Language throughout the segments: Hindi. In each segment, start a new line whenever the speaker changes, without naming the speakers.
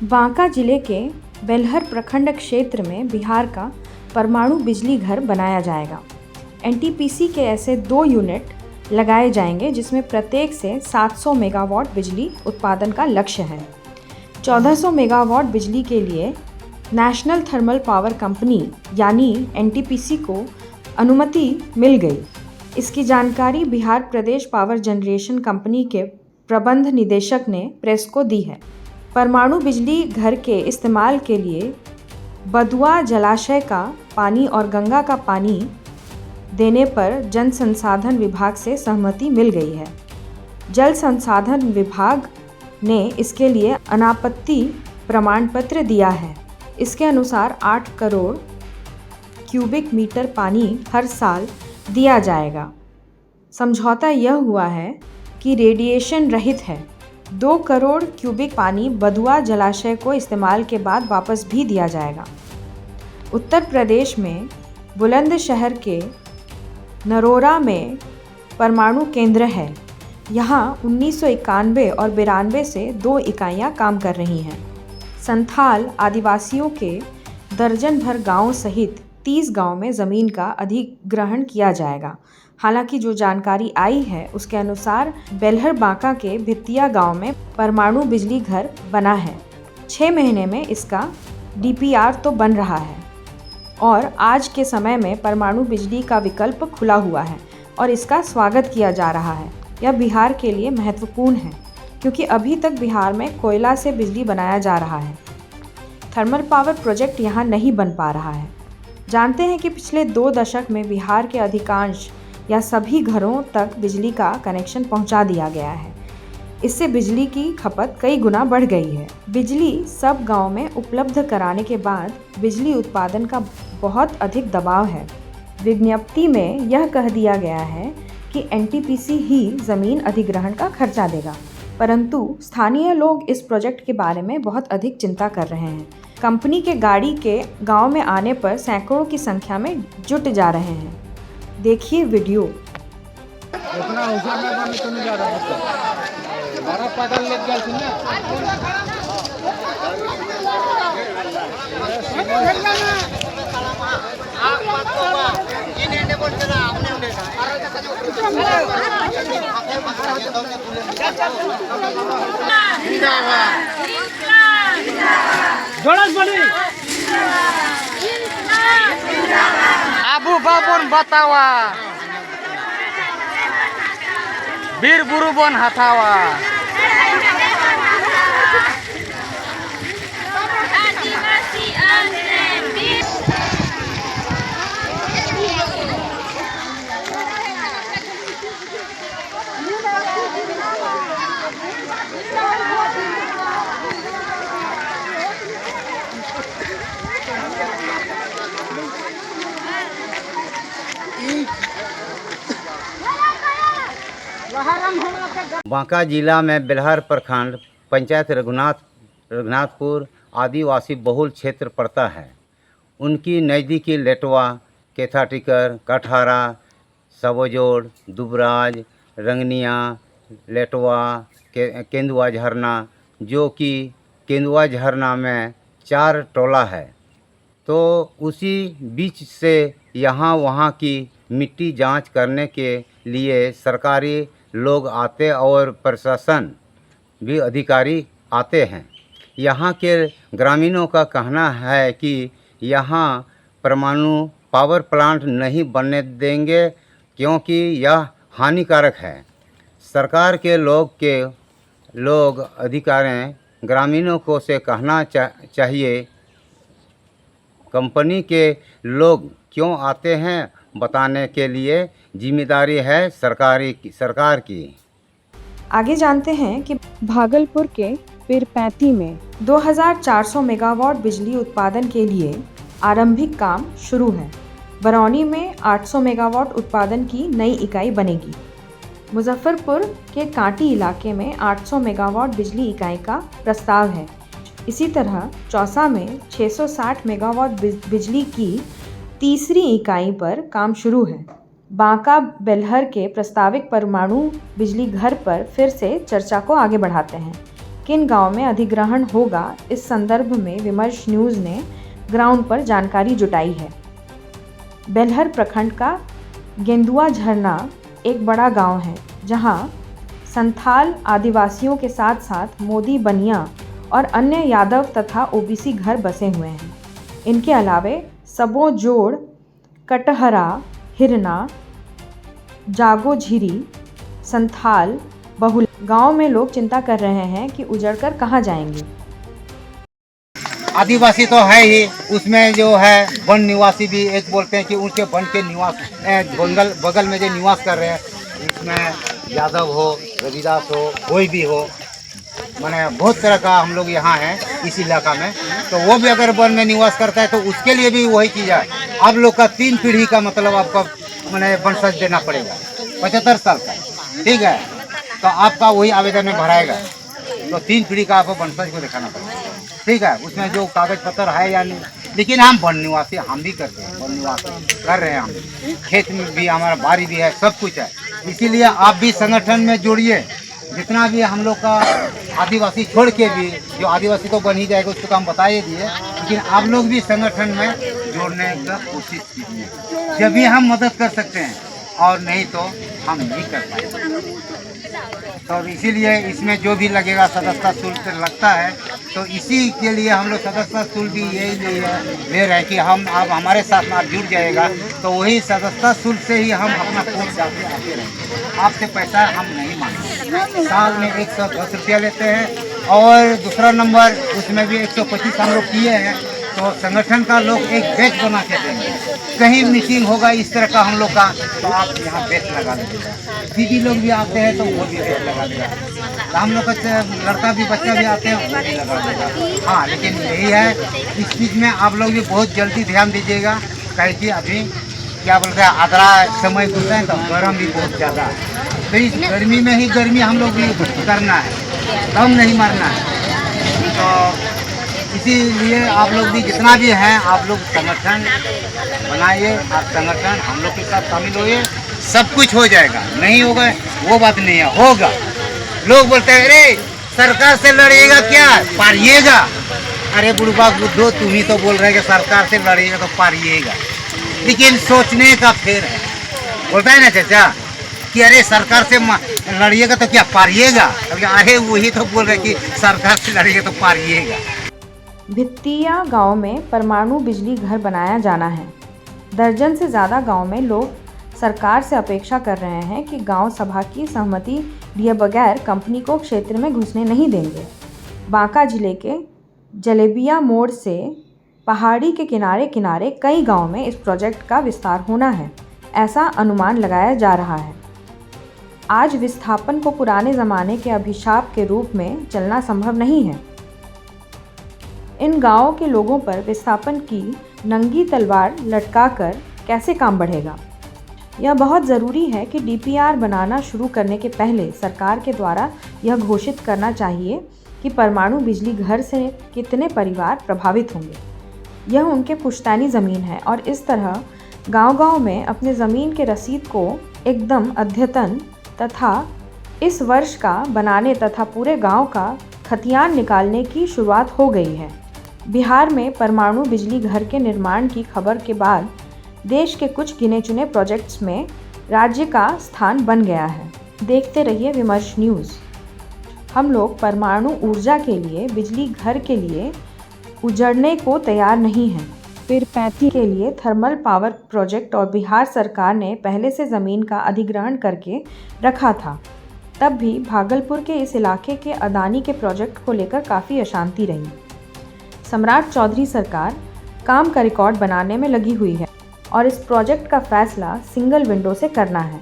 बांका जिले के बेलहर प्रखंड क्षेत्र में बिहार का परमाणु बिजली घर बनाया जाएगा। एनटीपीसी के ऐसे 2 यूनिट लगाए जाएंगे जिसमें प्रत्येक से 700 मेगावाट बिजली उत्पादन का लक्ष्य है। 1400 मेगावाट बिजली के लिए नेशनल थर्मल पावर कंपनी यानी एनटीपीसी को अनुमति मिल गई। इसकी जानकारी बिहार प्रदेश पावर जनरेशन कंपनी के प्रबंध निदेशक ने प्रेस को दी है। परमाणु बिजली घर के इस्तेमाल के लिए बदुआ जलाशय का पानी और गंगा का पानी देने पर जल संसाधन विभाग से सहमति मिल गई है। जल संसाधन विभाग ने इसके लिए अनापत्ति प्रमाण पत्र दिया है। इसके अनुसार 8 करोड़ क्यूबिक मीटर पानी हर साल दिया जाएगा। समझौता यह हुआ है कि रेडिएशन रहित है। 2 करोड़ क्यूबिक पानी बदुआ जलाशय को इस्तेमाल के बाद वापस भी दिया जाएगा। उत्तर प्रदेश में बुलंदशहर के नरोरा में परमाणु केंद्र है। यहाँ 1991 और 92 से 2 इकाइयाँ काम कर रही हैं। संथाल आदिवासियों के दर्जन भर गांव सहित 30 गांव में ज़मीन का अधिग्रहण किया जाएगा। हालांकि जो जानकारी आई है उसके अनुसार बेलहर बांका के भित्तिया गांव में परमाणु बिजली घर बना है। 6 महीने में इसका डीपीआर तो बन रहा है और आज के समय में परमाणु बिजली का विकल्प खुला हुआ है और इसका स्वागत किया जा रहा है। यह बिहार के लिए महत्वपूर्ण है क्योंकि अभी तक बिहार में कोयला से बिजली बनाया जा रहा है। थर्मल पावर प्रोजेक्ट यहाँ नहीं बन पा रहा है। जानते हैं कि पिछले 2 दशक में बिहार के अधिकांश या सभी घरों तक बिजली का कनेक्शन पहुंचा दिया गया है। इससे बिजली की खपत कई गुना बढ़ गई है। बिजली सब गांव में उपलब्ध कराने के बाद बिजली उत्पादन का बहुत अधिक दबाव है। विज्ञप्ति में यह कह दिया गया है कि एनटीपीसी ही ज़मीन अधिग्रहण का खर्चा देगा, परंतु स्थानीय लोग इस प्रोजेक्ट के बारे में बहुत अधिक चिंता कर रहे हैं। कंपनी के गाड़ी के गांव में आने पर सैकड़ों की संख्या में जुट जा रहे हैं। देखिए वीडियो।
उतना होशियार में बन तो नहीं जा रहा है। बड़ा पागल लग गया सुनना। आप बात को बा ये ने बोल चला हमने देखा। जोड़स बनी आबू बाबुन बतावा वीर गुरु बन हथावा
बांका जिला में बेलहर प्रखंड पंचायत रघुनाथपुर आदिवासी बहुल क्षेत्र पड़ता है। उनकी नज़दीकी लेटवा, केथाटिकर, कटहरा, सबोजोड़, दुबराज, रंगनिया, लेटवा, केंदुआ झरना, जो कि केंदुआ झरना में 4 टोला है। तो उसी बीच से यहाँ वहाँ की मिट्टी जांच करने के लिए सरकारी लोग आते और प्रशासन भी अधिकारी आते हैं। यहाँ के ग्रामीणों का कहना है कि यहाँ परमाणु पावर प्लांट नहीं बनने देंगे क्योंकि यह हानिकारक है। सरकार के लोग अधिकारी ग्रामीणों को से कहना चाहिए कंपनी के लोग क्यों आते हैं बताने के लिए जिम्मेदारी है सरकार की।
आगे जानते हैं कि भागलपुर के पीरपैंती में 2400 मेगावाट बिजली उत्पादन के लिए आरंभिक काम शुरू है। बरौनी में 800 मेगावाट उत्पादन की नई इकाई बनेगी। मुजफ्फरपुर के कांटी इलाके में 800 मेगावाट बिजली इकाई का प्रस्ताव है। इसी तरह चौसा में 660 मेगावाट बिजली की तीसरी इकाई पर काम शुरू है। बांका बेलहर के प्रस्तावित परमाणु बिजली घर पर फिर से चर्चा को आगे बढ़ाते हैं। किन गांव में अधिग्रहण होगा, इस संदर्भ में विमर्श न्यूज़ ने ग्राउंड पर जानकारी जुटाई है। बेलहर प्रखंड का गेंदुआ झरना एक बड़ा गांव है जहां संथाल आदिवासियों के साथ साथ मोदी बनिया और अन्य यादव तथा ओबीसी घर बसे हुए हैं। इनके अलावे सबो जोड़, कटहरा, हिरना, जागो झीरी, संथाल, बहुल गांव में लोग चिंता कर रहे हैं कि उजड़कर कहां जाएंगे।
आदिवासी तो है ही, उसमें जो है वन निवासी भी एक बोलते हैं कि उनके वन के निवास जंगल बगल में जो निवास कर रहे हैं, इसमें यादव हो, रविदास हो, कोई भी हो, माने बहुत तरह का हम लोग यहाँ हैं इस इलाका में, तो वो भी अगर वन में निवास करता है तो उसके लिए भी वही चीज़ है। आप लोग का 3 पीढ़ी का मतलब आपको माने वंशज देना पड़ेगा, 75 साल का, ठीक है, तो आपका वही आवेदन में भराएगा, तो 3 पीढ़ी का आपको वंशज को दिखाना पड़ेगा, ठीक है, उसमें जो कागज पत्र है या नहीं। लेकिन हम वन निवासी हम भी करते हैं, वन निवास कर रहे हैं, हम खेत में भी हमारा बारी भी है, सब कुछ है। इसीलिए आप भी संगठन में जुड़िए, जितना भी हम लोग का आदिवासी छोड़ के भी, जो आदिवासी तो बन ही जाएगा उसको तो हम बता ही दिए, लेकिन आप लोग भी संगठन में जोड़ने का कोशिश कीजिए, जब भी हम मदद कर सकते हैं, और नहीं तो हम नहीं कर पाएंगे। तो इसीलिए इसमें जो भी लगेगा सदस्यता शुल्क लगता है, तो इसी के लिए हम लोग सदस्यता शुल्क भी यही ले रहे हैं कि हम अब हमारे साथ में आप जुड़ जाएगा तो वही सदस्यता शुल्क से ही हम अपना कोर्स जाते आते रहेंगे। आपसे पैसा हम नहीं मांगते, साल में 110 रुपया लेते हैं, और दूसरा नंबर उसमें भी 125 हम लोग किए हैं, तो संगठन का लोग एक बेच बना के देंगे। कहीं मीटिंग होगा इस तरह का हम लोग का, तो आप यहाँ बेच लगा लीजिएगा। दीदी लोग भी आते हैं तो वो भी बेच लगा देगा, हम लोग का लड़का भी बच्चा भी आते हैं वो भी लगा देगा। हाँ, लेकिन यही है, इस चीज़ में आप लोग भी बहुत जल्दी ध्यान दीजिएगा, कहे कि अभी क्या बोलते हैं आद्रा समय घुसा है तो गर्म भी बहुत ज़्यादा है, तो इस गर्मी में ही गर्मी हम लोग भी करना है, दम नहीं मारना है। तो इसीलिए आप लोग भी जितना भी हैं, आप लोग संगठन बनाइए, आप संगठन हम लोग के साथ शामिल होइए, सब कुछ हो जाएगा। नहीं होगा वो बात नहीं है, होगा। लोग बोलते हैं अरे सरकार से लड़िएगा क्या, पारिएगा। अरे बुढ़बा बुद्धो, तुम ही तो बोल रहे हैं कि सरकार से लड़िएगा तो पारिएगा, लेकिन सोचने का फेर है। बोलता है ना चाचा कि अरे सरकार से लड़िएगा तो क्या पारिएगा, अरे वही तो बोल रहे कि सरकार से लड़िएगा तो पारिएगा।
भित्तिया गांव में परमाणु बिजली घर बनाया जाना है। दर्जन से ज़्यादा गांव में लोग सरकार से अपेक्षा कर रहे हैं कि गांव सभा की सहमति लिए बगैर कंपनी को क्षेत्र में घुसने नहीं देंगे। बांका जिले के जलेबिया मोड़ से पहाड़ी के किनारे किनारे कई गांव में इस प्रोजेक्ट का विस्तार होना है, ऐसा अनुमान लगाया जा रहा है। आज विस्थापन को पुराने ज़माने के अभिशाप के रूप में चलना संभव नहीं है। इन गांवों के लोगों पर विस्थापन की नंगी तलवार लटकाकर कैसे काम बढ़ेगा? यह बहुत ज़रूरी है कि डीपीआर बनाना शुरू करने के पहले सरकार के द्वारा यह घोषित करना चाहिए कि परमाणु बिजली घर से कितने परिवार प्रभावित होंगे। यह उनके पुश्तैनी ज़मीन है और इस तरह गांव-गांव में अपने ज़मीन के रसीद को एकदम अद्यतन तथा इस वर्ष का बनाने तथा पूरे गांव का खतियान निकालने की शुरुआत हो गई है। बिहार में परमाणु बिजली घर के निर्माण की खबर के बाद देश के कुछ गिने चुने प्रोजेक्ट्स में राज्य का स्थान बन गया है। देखते रहिए विमर्श न्यूज़। हम लोग परमाणु ऊर्जा के लिए, बिजली घर के लिए उजड़ने को तैयार नहीं हैं। फिर 35 के लिए थर्मल पावर प्रोजेक्ट और बिहार सरकार ने पहले से ज़मीन का अधिग्रहण करके रखा था। तब भी भागलपुर के इस इलाके के अदानी के प्रोजेक्ट को लेकर काफ़ी अशांति रही। सम्राट चौधरी सरकार काम का रिकॉर्ड बनाने में लगी हुई है और इस प्रोजेक्ट का फैसला सिंगल विंडो से करना है।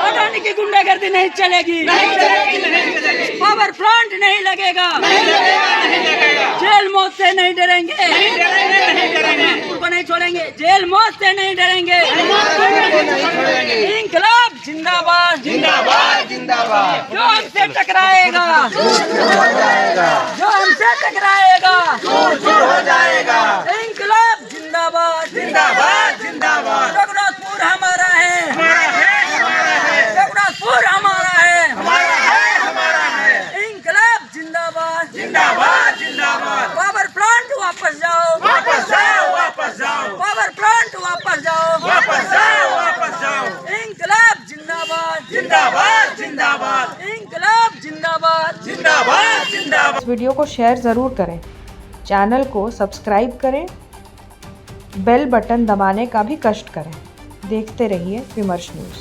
अडानी की गुंडागर्दी नहीं चलेगी, पावर प्लांट नहीं लगेगा, जेल मौत से नहीं डरेंगे, को नहीं छोड़ेंगे, जेल मौत से नहीं डरेंगे। इंकलाब जिंदाबाद, जिंदाबाद, जिंदाबाद। जो हमसे टकराएगा, जो हमसे टकराएगा, हो जाएगा। इंकलाब जिंदाबाद, जिंदाबाद, जिंदाबाद। रघुनाथपुर हमारा है, रघुनाथपुर हमारा है, इंकलाब जिंदाबाद।
जिंदाबाद जिंदाबाद
इंकलाब जिंदाबाद
जिंदाबाद जिंदाबाद।
इस वीडियो को शेयर ज़रूर करें, चैनल को सब्सक्राइब करें, बेल बटन दबाने का भी कष्ट करें। देखते रहिए विमर्श न्यूज़।